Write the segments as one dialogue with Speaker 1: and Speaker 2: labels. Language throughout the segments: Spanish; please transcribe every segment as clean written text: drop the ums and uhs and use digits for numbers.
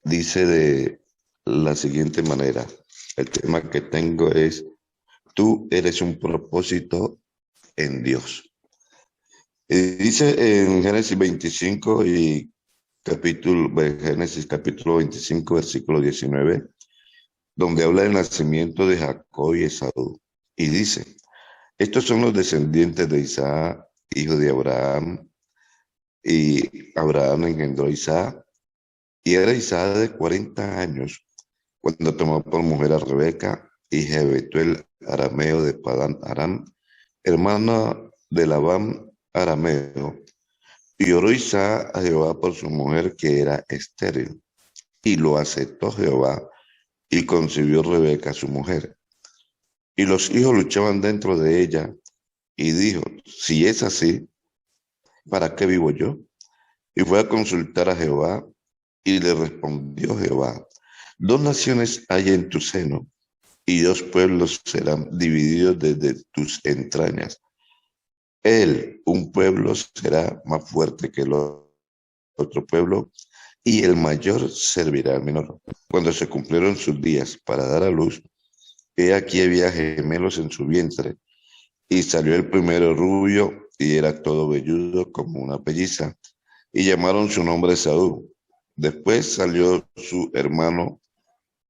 Speaker 1: Dice de la siguiente manera, el tema que tengo es, tú eres un propósito en Dios. Y dice en Génesis 25 y Génesis capítulo 25, versículo 19, donde habla del nacimiento de Jacob y Esaú. Y dice, estos son los descendientes de Isaac, hijo de Abraham, y Abraham engendró a Isaac, y era Isaac de 40 años cuando tomó por mujer a Rebeca, hija de Betuel arameo de Padán Aram, hermana de Labán arameo, y oró Isaac a Jehová por su mujer que era estéril, y lo aceptó Jehová, y concibió Rebeca su mujer. Y los hijos luchaban dentro de ella, y dijo, si es así, ¿para qué vivo yo? Y fue a consultar a Jehová, y le respondió Jehová, dos naciones hay en tu seno, y dos pueblos serán divididos desde tus entrañas. Él, un pueblo, será más fuerte que el otro pueblo, y el mayor servirá al menor. Cuando se cumplieron sus días para dar a luz, he aquí había gemelos en su vientre, y salió el primero rubio, y era todo velludo como una pelliza, y llamaron su nombre Saúl. Después salió su hermano,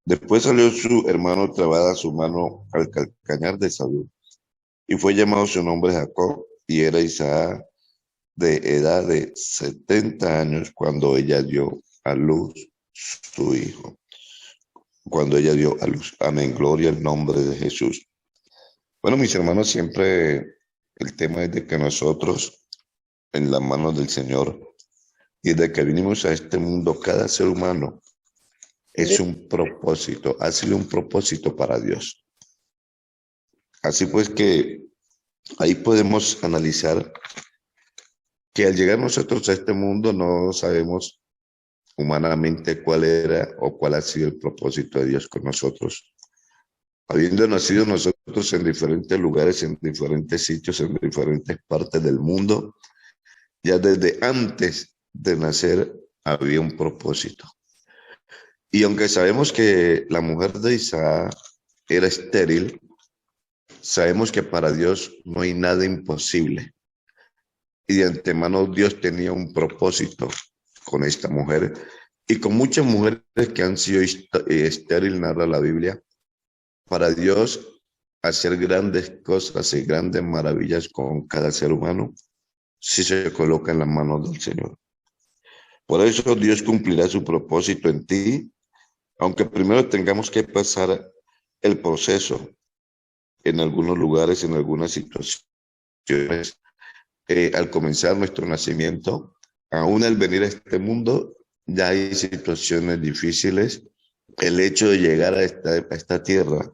Speaker 1: después salió su hermano trabada su mano al calcañar de Saúl y fue llamado su nombre Jacob, y era Isaac de edad de 70 años cuando ella dio a luz su hijo. Cuando ella dio a luz. Amén. Gloria al nombre de Jesús. Bueno, mis hermanos, siempre el tema es de que nosotros, en las manos del Señor, y de que vinimos a este mundo, cada ser humano es un propósito, ha sido un propósito para Dios. Así pues que ahí podemos analizar que al llegar nosotros a este mundo no sabemos humanamente cuál era o cuál ha sido el propósito de Dios con nosotros. Habiendo nacido nosotros en diferentes lugares, en diferentes sitios, en diferentes partes del mundo, ya desde antes de nacer había un propósito. Y aunque sabemos que la mujer de Isaac era estéril, sabemos que para Dios no hay nada imposible. Y de antemano Dios tenía un propósito con esta mujer y con muchas mujeres que han sido estéril, narra la Biblia, para Dios hacer grandes cosas y grandes maravillas con cada ser humano si se coloca en las manos del Señor. Por eso Dios cumplirá su propósito en ti, aunque primero tengamos que pasar el proceso en algunos lugares, en algunas situaciones, al comenzar nuestro nacimiento, aún al venir a este mundo, ya hay situaciones difíciles. El hecho de llegar a esta tierra,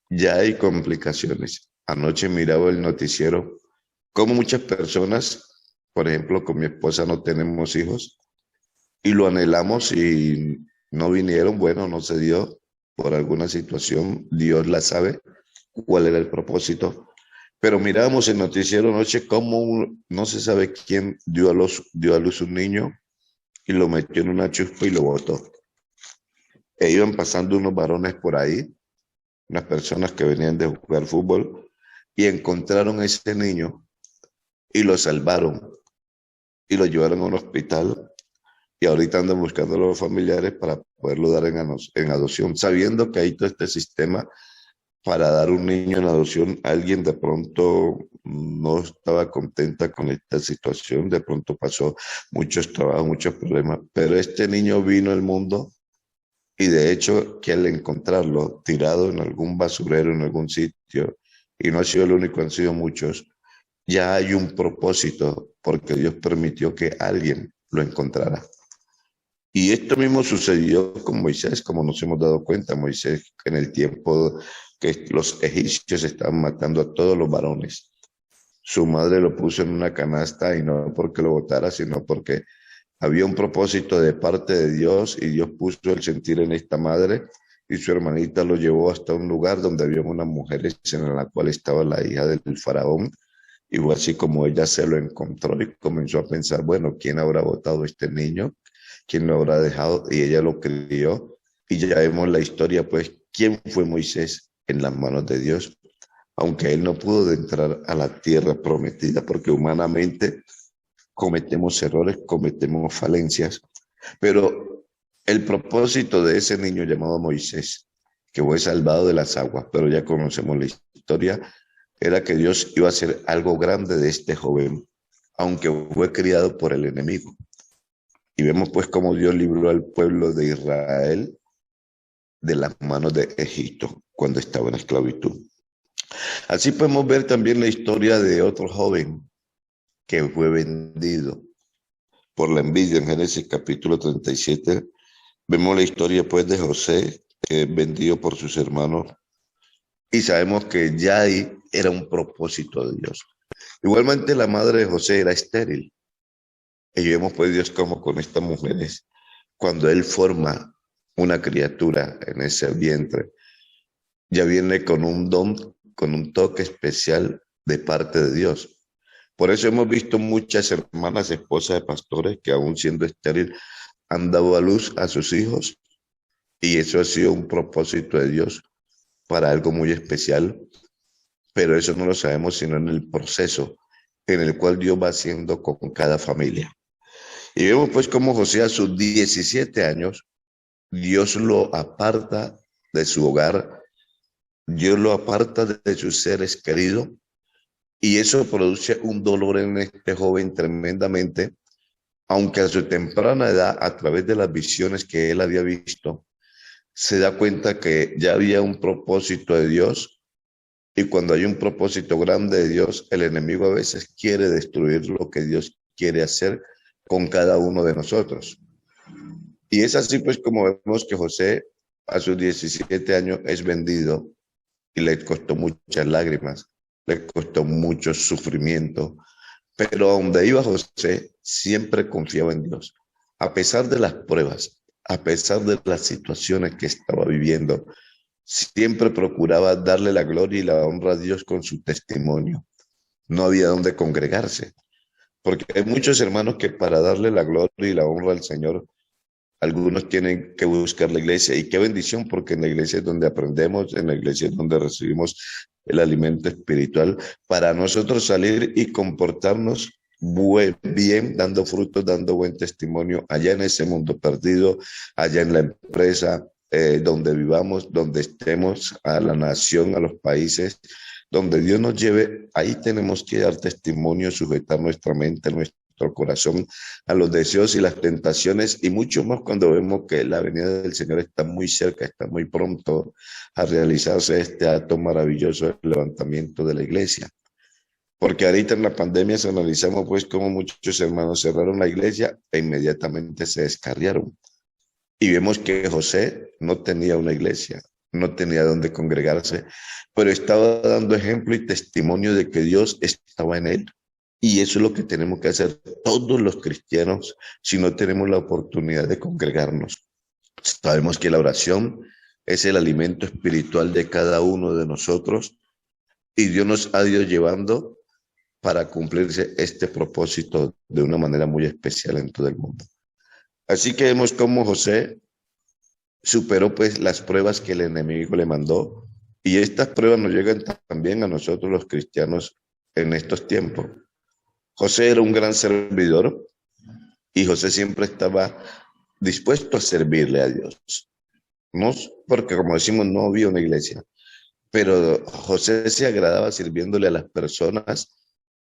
Speaker 1: ya hay complicaciones. Anoche miraba el noticiero, como muchas personas, por ejemplo, con mi esposa no tenemos hijos y lo anhelamos y no vinieron, bueno, no se dio por alguna situación, Dios la sabe cuál era el propósito. Pero mirábamos el noticiero anoche cómo no se sabe quién dio a luz un niño y lo metió en una chuspa y lo botó. E iban pasando unos varones por ahí, unas personas que venían de jugar fútbol, y encontraron a ese niño y lo salvaron y lo llevaron a un hospital. Y ahorita andan buscando a los familiares para poderlo dar en adopción, sabiendo que hay todo este sistema para dar un niño en adopción. Alguien de pronto no estaba contenta con esta situación, de pronto pasó muchos trabajos, muchos problemas, pero este niño vino al mundo y de hecho que al encontrarlo tirado en algún basurero, en algún sitio, y no ha sido el único, han sido muchos, ya hay un propósito porque Dios permitió que alguien lo encontrara. Y esto mismo sucedió con Moisés, como nos hemos dado cuenta, Moisés en el tiempo que los egipcios estaban matando a todos los varones. Su madre lo puso en una canasta y no porque lo botara, sino porque había un propósito de parte de Dios y Dios puso el sentir en esta madre y su hermanita lo llevó hasta un lugar donde había unas mujeres en la cual estaba la hija del faraón y fue así como ella se lo encontró y comenzó a pensar, bueno, ¿quién habrá botado a este niño? ¿quién lo habrá dejado? Y ella lo crió. Y ya vemos la historia, pues, quién fue Moisés en las manos de Dios, aunque él no pudo entrar a la tierra prometida, porque humanamente cometemos errores, cometemos falencias, pero el propósito de ese niño llamado Moisés, que fue salvado de las aguas, pero ya conocemos la historia, era que Dios iba a hacer algo grande de este joven, aunque fue criado por el enemigo. Y vemos pues cómo Dios libró al pueblo de Israel de las manos de Egipto cuando estaba en esclavitud. Así podemos ver también la historia de otro joven que fue vendido por la envidia en Génesis capítulo 37. Vemos la historia pues de José, que es vendido por sus hermanos, y sabemos que ya ahí era un propósito de Dios. Igualmente la madre de José era estéril, y vemos pues Dios como con estas mujeres, cuando él forma una criatura en ese vientre, ya viene con un don, con un toque especial de parte de Dios. Por eso hemos visto muchas hermanas, esposas de pastores, que aún siendo estéril han dado a luz a sus hijos, y eso ha sido un propósito de Dios para algo muy especial, pero eso no lo sabemos sino en el proceso en el cual Dios va haciendo con cada familia. Y vemos pues como José a sus 17 años, Dios lo aparta de su hogar, Dios lo aparta de sus seres queridos, y eso produce un dolor en este joven tremendamente, aunque a su temprana edad, a través de las visiones que él había visto, se da cuenta que ya había un propósito de Dios, y cuando hay un propósito grande de Dios, el enemigo a veces quiere destruir lo que Dios quiere hacer con cada uno de nosotros. Y es así pues como vemos que José a sus 17 años es vendido, y le costó muchas lágrimas, le costó mucho sufrimiento, pero donde iba José siempre confiaba en Dios, a pesar de las pruebas, a pesar de las situaciones que estaba viviendo, siempre procuraba darle la gloria y la honra a Dios con su testimonio. No había donde congregarse, porque hay muchos hermanos que para darle la gloria y la honra al Señor, algunos tienen que buscar la iglesia, y qué bendición, porque en la iglesia es donde aprendemos, en la iglesia es donde recibimos el alimento espiritual, para nosotros salir y comportarnos bien, dando frutos, dando buen testimonio allá en ese mundo perdido, allá en la empresa, donde vivamos, donde estemos, a la nación, a los países, donde Dios nos lleve, ahí tenemos que dar testimonio, sujetar nuestra mente, nuestro corazón a los deseos y las tentaciones, y mucho más cuando vemos que la venida del Señor está muy cerca, está muy pronto a realizarse este acto maravilloso del levantamiento de la iglesia. Porque ahorita en la pandemia se analizamos pues cómo muchos hermanos cerraron la iglesia e inmediatamente se descarriaron. Y vemos que José no tenía una iglesia, no tenía donde congregarse, pero estaba dando ejemplo y testimonio de que Dios estaba en él. Y eso es lo que tenemos que hacer todos los cristianos si no tenemos la oportunidad de congregarnos. Sabemos que la oración es el alimento espiritual de cada uno de nosotros, y Dios nos ha ido llevando para cumplirse este propósito de una manera muy especial en todo el mundo. Así que vemos cómo José superó pues las pruebas que el enemigo le mandó, y estas pruebas nos llegan también a nosotros los cristianos en estos tiempos. José era un gran servidor, y José siempre estaba dispuesto a servirle a Dios. No porque, como decimos, no había una iglesia, pero José se agradaba sirviéndole a las personas,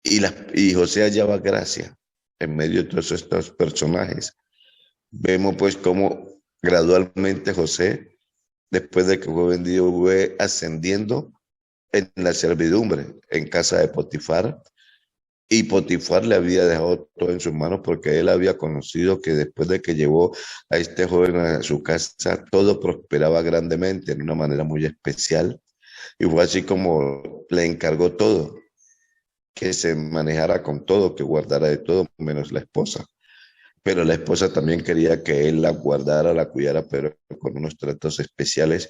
Speaker 1: y José hallaba gracia en medio de todos estos personajes. Vemos pues cómo gradualmente José, después de que fue vendido, fue ascendiendo en la servidumbre en casa de Potifar, y Potifar le había dejado todo en sus manos, porque él había conocido que después de que llevó a este joven a su casa, todo prosperaba grandemente en una manera muy especial, y fue así como le encargó todo, que se manejara con todo, que guardara de todo menos la esposa. Pero la esposa también quería que él la guardara, la cuidara, pero con unos tratos especiales,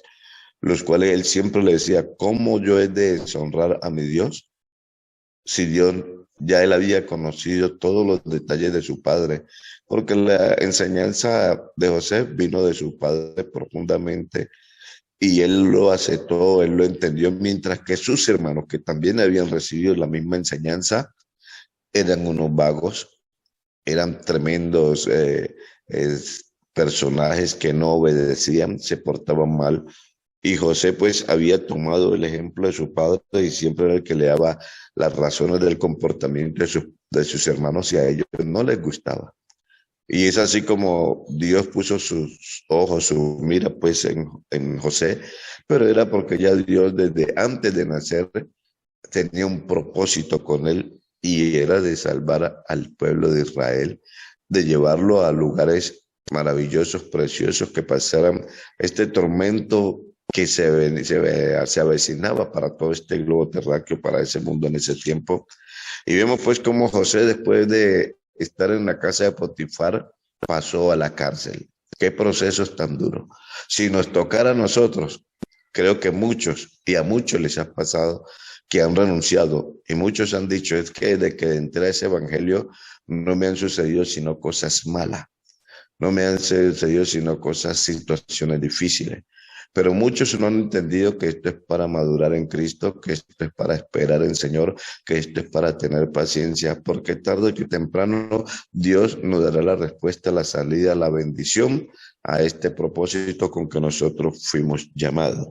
Speaker 1: los cuales él siempre le decía: ¿cómo yo he de deshonrar a mi Dios si Dios Ya él había conocido todos los detalles de su padre, porque la enseñanza de José vino de su padre profundamente y él lo aceptó, él lo entendió, mientras que sus hermanos, que también habían recibido la misma enseñanza, eran unos vagos, eran tremendos personajes que no obedecían, se portaban mal. Y José pues había tomado el ejemplo de su padre y siempre era el que le daba las razones del comportamiento de sus hermanos y a ellos no les gustaba. Y es así como Dios puso sus ojos, su mira pues en José, pero era porque ya Dios desde antes de nacer tenía un propósito con él y era de salvar al pueblo de Israel, de llevarlo a lugares maravillosos, preciosos, que pasaran este tormento que se avecinaba para todo este globo terráqueo, para ese mundo en ese tiempo. Y vemos pues cómo José, después de estar en la casa de Potifar, pasó a la cárcel. Qué procesos tan duros. Si nos tocara a nosotros, creo que muchos, y a muchos les ha pasado, que han renunciado, y muchos han dicho, es que de que entré a ese evangelio no me han sucedido sino cosas malas, no me han sucedido sino cosas, situaciones difíciles. Pero muchos no han entendido que esto es para madurar en Cristo, que esto es para esperar en el Señor, que esto es para tener paciencia, porque tarde que temprano Dios nos dará la respuesta, la salida, la bendición a este propósito con que nosotros fuimos llamados.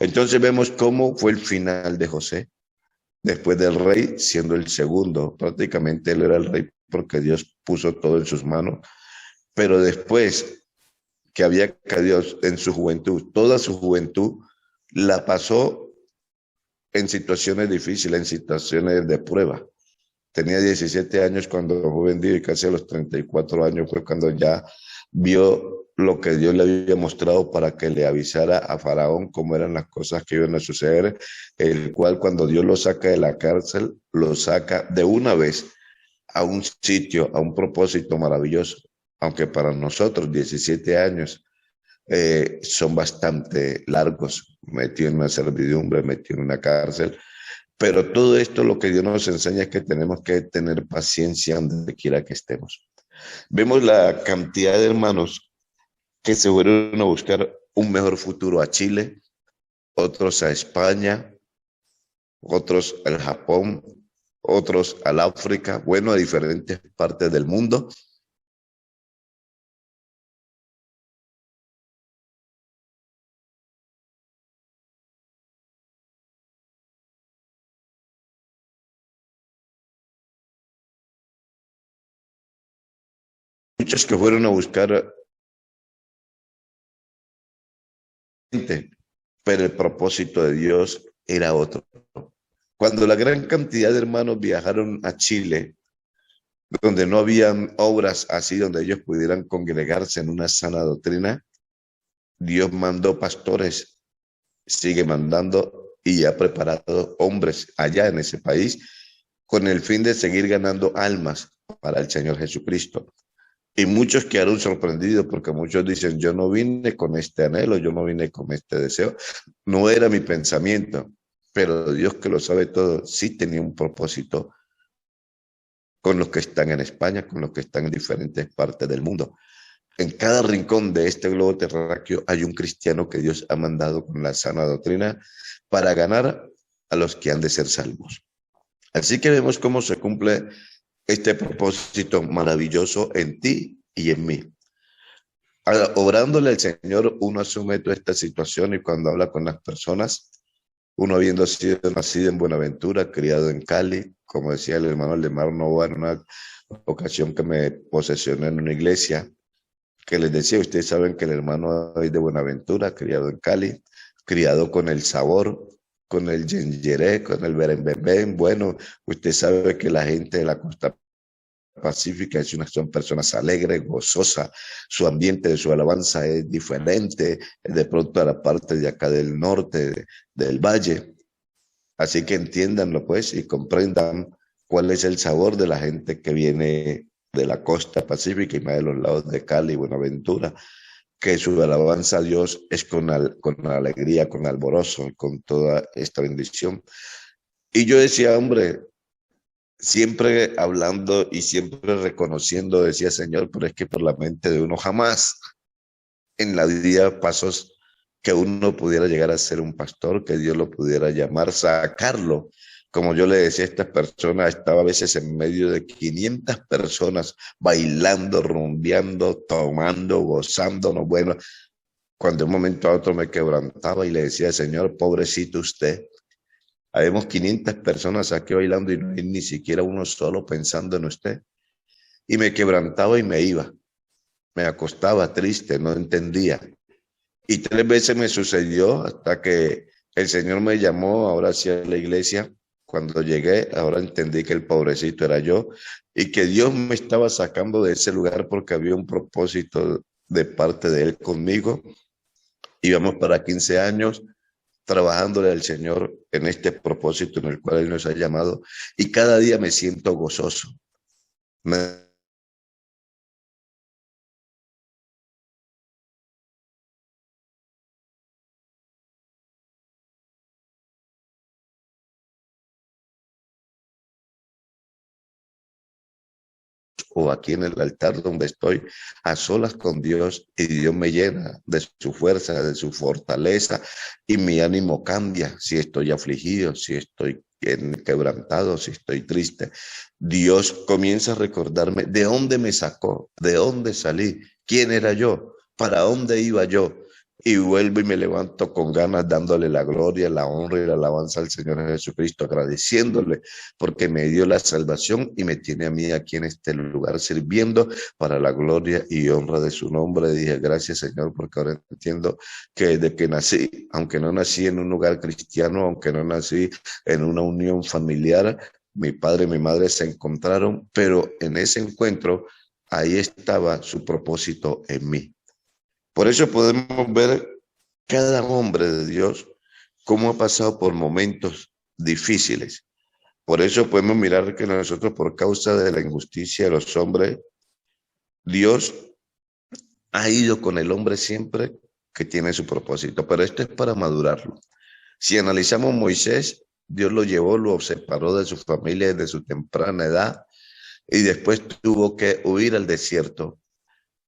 Speaker 1: Entonces vemos cómo fue el final de José, después del rey siendo el segundo. Prácticamente él era el rey porque Dios puso todo en sus manos, pero después que había caído en su juventud, toda su juventud la pasó en situaciones difíciles, en situaciones de prueba. Tenía 17 años cuando fue vendido y casi a los 34 años fue cuando ya vio lo que Dios le había mostrado para que le avisara a Faraón cómo eran las cosas que iban a suceder, el cual cuando Dios lo saca de la cárcel, lo saca de una vez a un sitio, a un propósito maravilloso, aunque para nosotros 17 años son bastante largos, metido en una servidumbre, metido en una cárcel, pero todo esto lo que Dios nos enseña es que tenemos que tener paciencia donde quiera que estemos. Vemos la cantidad de hermanos que se fueron a buscar un mejor futuro a Chile, otros a España, otros al Japón, otros al África, bueno, a diferentes partes del mundo. Muchos que fueron a buscar gente, pero el propósito de Dios era otro. Cuando la gran cantidad de hermanos viajaron a Chile, donde no habían obras así, donde ellos pudieran congregarse en una sana doctrina, Dios mandó pastores, sigue mandando y ha preparado hombres allá en ese país con el fin de seguir ganando almas para el Señor Jesucristo. Y muchos quedaron sorprendidos porque muchos dicen, yo no vine con este anhelo, yo no vine con este deseo, no era mi pensamiento, pero Dios que lo sabe todo, sí tenía un propósito con los que están en España, con los que están en diferentes partes del mundo. En cada rincón de este globo terráqueo hay un cristiano que Dios ha mandado con la sana doctrina para ganar a los que han de ser salvos. Así que vemos cómo se cumple este propósito maravilloso en ti y en mí. Orándole al Señor, uno asume toda esta situación y cuando habla con las personas, uno habiendo sido nacido en Buenaventura, criado en Cali, como decía el hermano Aldemar Nova en una ocasión que me posesioné en una iglesia, que les decía, ustedes saben que el hermano David de Buenaventura, criado en Cali, criado con el sabor, con el yengeré, con el berembebén, bueno, usted sabe que la gente de la costa pacífica son personas alegres, gozosas, su ambiente de su alabanza es diferente de pronto a la parte de acá del norte, del valle, así que entiéndanlo pues y comprendan cuál es el sabor de la gente que viene de la costa pacífica y más de los lados de Cali y Buenaventura, que su alabanza a Dios es con alegría, con alborozo, con toda esta bendición. Y yo decía, hombre, siempre hablando y siempre reconociendo, decía Señor, pero es que por la mente de uno jamás en la vida pasos que uno pudiera llegar a ser un pastor, que Dios lo pudiera llamar, sacarlo. Como yo le decía a estas personas, estaba a veces en medio de 500 personas bailando, rumbeando, tomando, gozándonos. Bueno, cuando de un momento a otro me quebrantaba y le decía, Señor, pobrecito usted, habemos 500 personas aquí bailando y no hay ni siquiera uno solo pensando en usted. Y me quebrantaba y me iba. Me acostaba triste, no entendía. Y 3 veces me sucedió hasta que el Señor me llamó, ahora sí a la iglesia. Cuando llegué, ahora entendí que el pobrecito era yo y que Dios me estaba sacando de ese lugar porque había un propósito de parte de Él conmigo. Íbamos para 15 años trabajándole al Señor en este propósito en el cual Él nos ha llamado y cada día me siento gozoso. Me o aquí en el altar donde estoy a solas con Dios y Dios me llena de su fuerza, de su fortaleza y mi ánimo cambia si estoy afligido, si estoy quebrantado, si estoy triste. Dios comienza a recordarme de dónde me sacó, de dónde salí, quién era yo, para dónde iba yo. Y vuelvo y me levanto con ganas dándole la gloria, la honra y la alabanza al Señor Jesucristo, agradeciéndole porque me dio la salvación y me tiene a mí aquí en este lugar sirviendo para la gloria y honra de su nombre. Dije, gracias Señor, porque ahora entiendo que desde que nací, aunque no nací en un lugar cristiano, aunque no nací en una unión familiar, mi padre y mi madre se encontraron, pero en ese encuentro, ahí estaba su propósito en mí. Por eso podemos ver cada hombre de Dios cómo ha pasado por momentos difíciles. Por eso podemos mirar que nosotros, por causa de la injusticia de los hombres, Dios ha ido con el hombre siempre que tiene su propósito, pero esto es para madurarlo. Si analizamos Moisés, Dios lo llevó, lo separó de su familia desde su temprana edad y después tuvo que huir al desierto.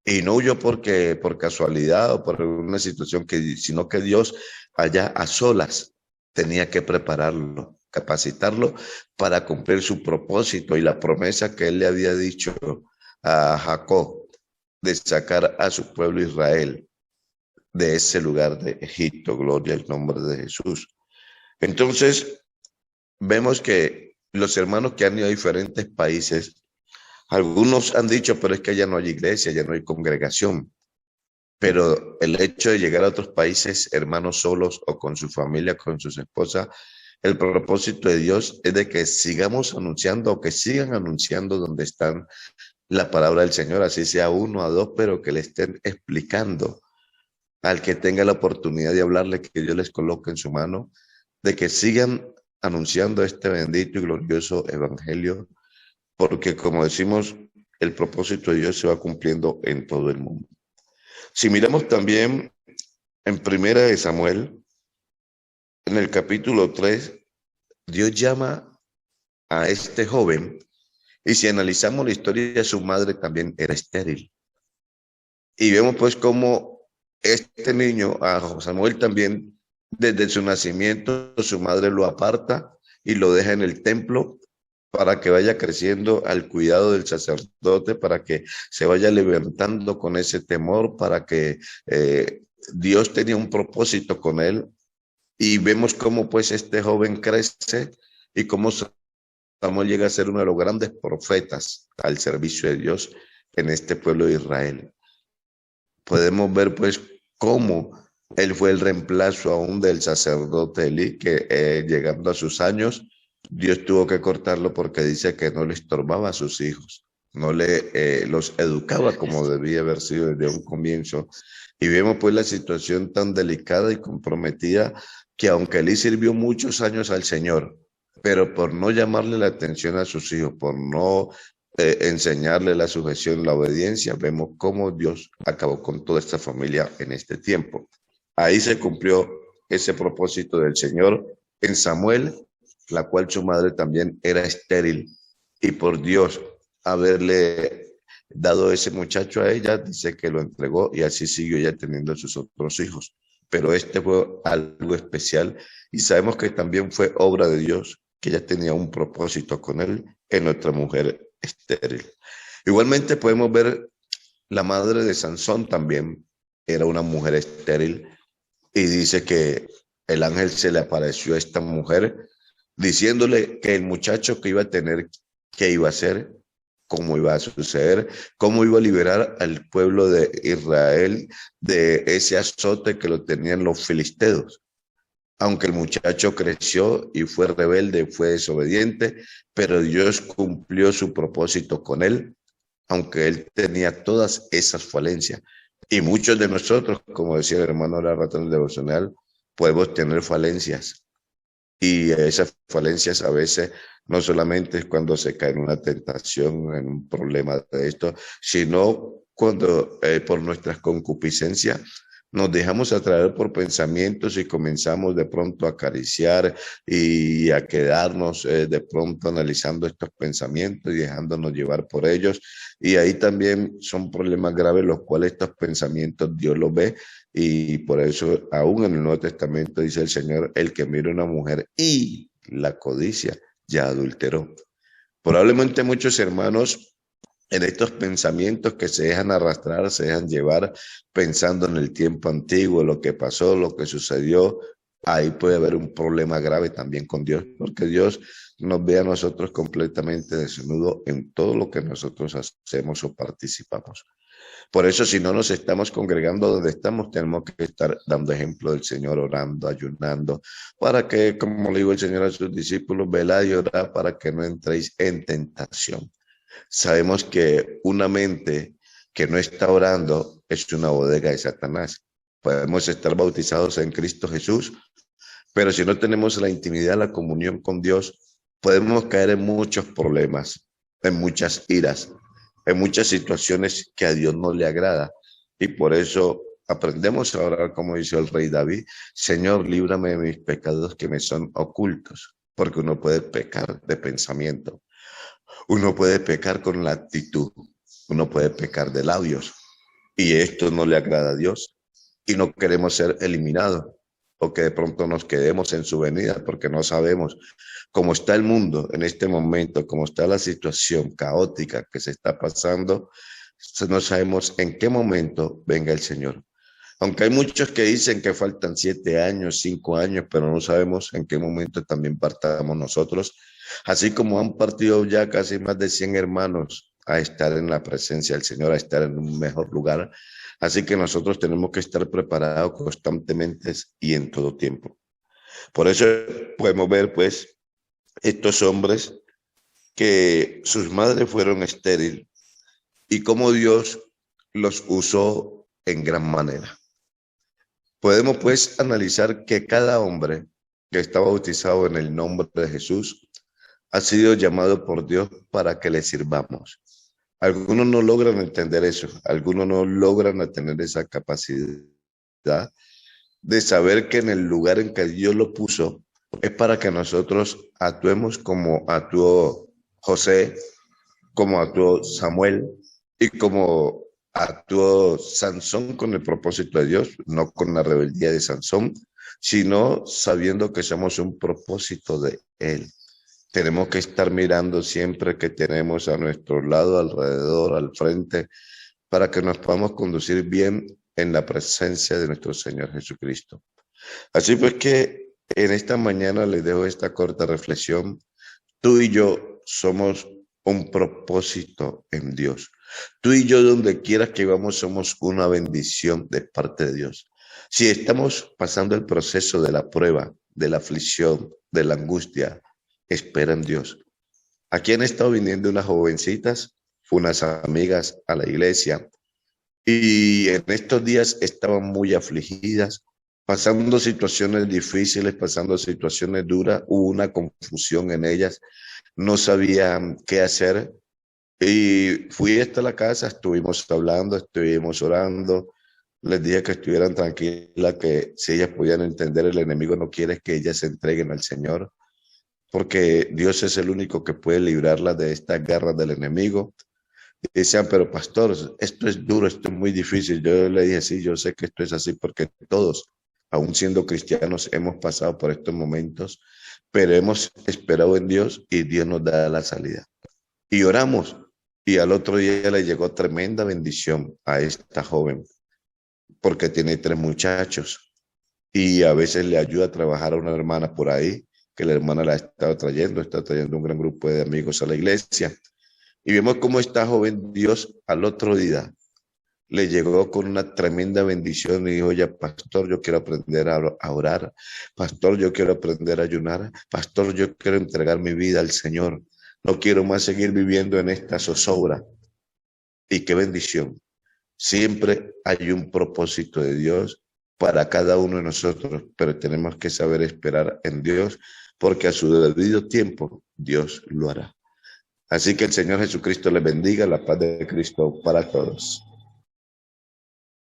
Speaker 1: Y no huyó porque por casualidad o por una situación sino que Dios allá a solas tenía que prepararlo, capacitarlo para cumplir su propósito y la promesa que él le había dicho a Jacob de sacar a su pueblo Israel de ese lugar de Egipto. Gloria al nombre de Jesús. Entonces, vemos que los hermanos que han ido a diferentes países, algunos han dicho, pero es que ya no hay iglesia, ya no hay congregación. Pero el hecho de llegar a otros países, hermanos solos o con su familia, con sus esposas, el propósito de Dios es de que sigamos anunciando o que sigan anunciando donde están la palabra del Señor, así sea uno a dos, pero que le estén explicando al que tenga la oportunidad de hablarle, que Dios les coloque en su mano, de que sigan anunciando este bendito y glorioso evangelio, porque como decimos, el propósito de Dios se va cumpliendo en todo el mundo. Si miramos también en Primera de Samuel, en el capítulo 3, Dios llama a este joven y si analizamos la historia de su madre también era estéril. Y vemos pues cómo este niño, a Samuel también, desde su nacimiento, su madre lo aparta y lo deja en el templo para que vaya creciendo al cuidado del sacerdote, para que se vaya levantando con ese temor, para que Dios tenía un propósito con él. Y vemos cómo pues este joven crece y cómo Samuel llega a ser uno de los grandes profetas al servicio de Dios en este pueblo de Israel. Podemos ver pues cómo él fue el reemplazo aún del sacerdote Elí, que llegando a sus años, Dios tuvo que cortarlo porque dice que no le estorbaba a sus hijos, no le los educaba como debía haber sido desde un comienzo. Y vemos pues la situación tan delicada y comprometida que aunque Elí sirvió muchos años al Señor, pero por no llamarle la atención a sus hijos, por no enseñarle la sujeción, la obediencia, vemos cómo Dios acabó con toda esta familia en este tiempo. Ahí se cumplió ese propósito del Señor en Samuel, la cual su madre también era estéril. y por Dios haberle dado ese muchacho a ella, dice que lo entregó y así siguió ella teniendo sus otros hijos. Pero este fue algo especial y sabemos que también fue obra de Dios, que ella tenía un propósito con él en nuestra mujer estéril. Igualmente podemos ver la madre de Sansón también, era una mujer estéril y dice que el ángel se le apareció a esta mujer diciéndole que el muchacho que iba a tener, qué iba a hacer, cómo iba a suceder, cómo iba a liberar al pueblo de Israel de ese azote que lo tenían los filisteos. Aunque el muchacho creció y fue rebelde, fue desobediente, pero Dios cumplió su propósito con él, aunque él tenía todas esas falencias. Y muchos de nosotros, como decía el hermano de la ratón devocional, podemos tener falencias. Y esas falencias a veces no solamente es cuando se cae en una tentación, en un problema de esto, sino cuando por nuestras concupiscencias nos dejamos atraer por pensamientos y comenzamos de pronto a acariciar y a quedarnos de pronto analizando estos pensamientos y dejándonos llevar por ellos. Y ahí también son problemas graves los cuales estos pensamientos Dios los ve y por eso aún en el Nuevo Testamento dice el Señor, el que mira a una mujer y la codicia ya adulteró. Probablemente muchos hermanos en estos pensamientos que se dejan arrastrar, se dejan llevar pensando en el tiempo antiguo, lo que pasó, lo que sucedió, ahí puede haber un problema grave también con Dios, porque Dios nos ve a nosotros completamente desnudos en todo lo que nosotros hacemos o participamos. Por eso, si no nos estamos congregando donde estamos, tenemos que estar dando ejemplo del Señor, orando, ayunando, para que, como le digo el Señor a sus discípulos, velad y orad para que no entréis en tentación. Sabemos que una mente que no está orando es una bodega de Satanás. Podemos estar bautizados en Cristo Jesús, pero si no tenemos la intimidad, la comunión con Dios, podemos caer en muchos problemas, en muchas iras, en muchas situaciones que a Dios no le agrada. Y por eso aprendemos a orar como dice el rey David, Señor, líbrame de mis pecados que me son ocultos, porque uno puede pecar de pensamiento, uno puede pecar con la actitud, uno puede pecar de labios, y esto no le agrada a Dios, y no queremos ser eliminados, o que de pronto nos quedemos en su venida, porque no sabemos cómo está el mundo en este momento, cómo está la situación caótica que se está pasando, no sabemos en qué momento venga el Señor. Aunque hay muchos que dicen que faltan 7 años, 5 años, pero no sabemos en qué momento también partamos nosotros, así como han partido ya casi más de 100 hermanos a estar en la presencia del Señor, a estar en un mejor lugar. Así que nosotros tenemos que estar preparados constantemente y en todo tiempo. Por eso podemos ver, pues, estos hombres que sus madres fueron estériles y cómo Dios los usó en gran manera. Podemos pues analizar que cada hombre que está bautizado en el nombre de Jesús ha sido llamado por Dios para que le sirvamos. Algunos no logran entender eso, algunos no logran tener esa capacidad de saber que en el lugar en que Dios lo puso es para que nosotros actuemos como actuó José, como actuó Samuel y como actuó Sansón con el propósito de Dios, no con la rebeldía de Sansón, sino sabiendo que somos un propósito de Él. Tenemos que estar mirando siempre que tenemos a nuestro lado, alrededor, al frente, para que nos podamos conducir bien en la presencia de nuestro Señor Jesucristo. Así pues que en esta mañana les dejo esta corta reflexión. Tú y yo somos un propósito en Dios. Tú y yo, donde quiera que vamos, somos una bendición de parte de Dios. Si estamos pasando el proceso de la prueba, de la aflicción, de la angustia, espera en Dios. Aquí han estado viniendo unas jovencitas, unas amigas a la iglesia, y en estos días estaban muy afligidas, pasando situaciones difíciles, pasando situaciones duras, hubo una confusión en ellas, no sabían qué hacer. Y fui hasta la casa, estuvimos hablando, estuvimos orando, les dije que estuvieran tranquilas, que si ellas podían entender, el enemigo no quiere que ellas se entreguen al Señor, porque Dios es el único que puede librarla de estas garras del enemigo. Y decían, pero pastor, esto es duro, esto es muy difícil. Yo le dije, sí, yo sé que esto es así porque todos, aún siendo cristianos, hemos pasado por estos momentos, pero hemos esperado en Dios y Dios nos da la salida. Y oramos, y al otro día le llegó tremenda bendición a esta joven, porque tiene 3 muchachos y a veces le ayuda a trabajar a una hermana por ahí, que la hermana la está trayendo un gran grupo de amigos a la iglesia. Y vemos cómo esta joven Dios al otro día le llegó con una tremenda bendición y dijo, oye, pastor, yo quiero aprender a orar, pastor, yo quiero aprender a ayunar, pastor, yo quiero entregar mi vida al Señor, no quiero más seguir viviendo en esta zozobra. Y qué bendición. Siempre hay un propósito de Dios para cada uno de nosotros, pero tenemos que saber esperar en Dios, porque a su debido tiempo Dios lo hará. Así que el Señor Jesucristo les bendiga, la paz de Cristo para todos.